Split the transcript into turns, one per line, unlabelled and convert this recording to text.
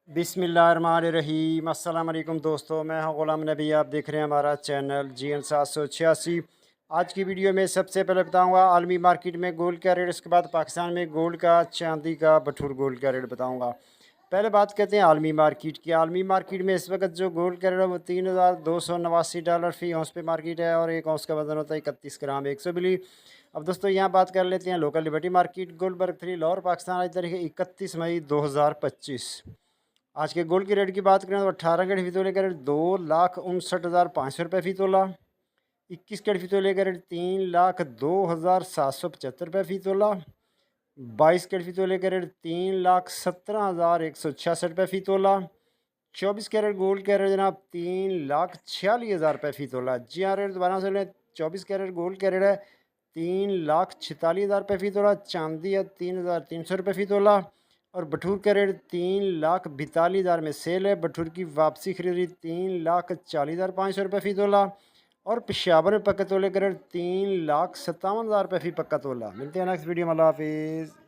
बिस्मिल्लाहिर्रहमानिर्रहीम। अस्सलाम वालेकुम दोस्तों, मैं हूं ग़ुलाम नबी। आप देख रहे हैं हमारा चैनल GN 786। आज की वीडियो में सबसे पहले बताऊंगा आलमी मार्केट में गोल्ड का रेट, उसके बाद पाकिस्तान में गोल्ड का, चांदी का, बटूर गोल्ड का रेट बताऊंगा। पहले बात करते हैं आलमी मार्केट की। आलमी मार्केट में इस वक्त जो गोल्ड का रेट है वो $3,289 फ़ी औंस पे मार्केट है और एक औंस का वजन होता है 31 ग्राम 100 मिली। अब दोस्तों यहाँ बात कर लेते हैं local liberty market Goldberg 3 Lahore Pakistan. आज तारीख 31 मई 2025। आज के गोल्ड के रेट की बात करें तो 18 कैरेट फीतोले का रेट 2,59,500 रुपये फ़ी तोला। 21 कैरेट फीतोले का रेट 3,02,775 रुपये फ़ी तोला। 22 कैरेट फीतोले का रेट 3,17,166 रुपये फ़ी तोला। 24 कैरेट गोल्ड का रेट जनाब 3,46,000 रुपये फ़ी तोला। जी हाँ, रेट दोबारा से लें। 24 कैरेट गोल्ड का रेट है 3,46,000 रुपये फ़ी तोला। चांदी है 3,300 रुपये फ़ी तोला। और बटूर का रेट 3,42,000 में सेल है। बटूर की वापसी खरीदी 3,40,500 रुपये फ़ी तोला। और पेशावर में पक्का तोले का रेट 3,57,000 रुपये फ़ी पक्का तोला। मिलते हैं नेक्स्ट वीडियो में। अल्लाह हाफिज़।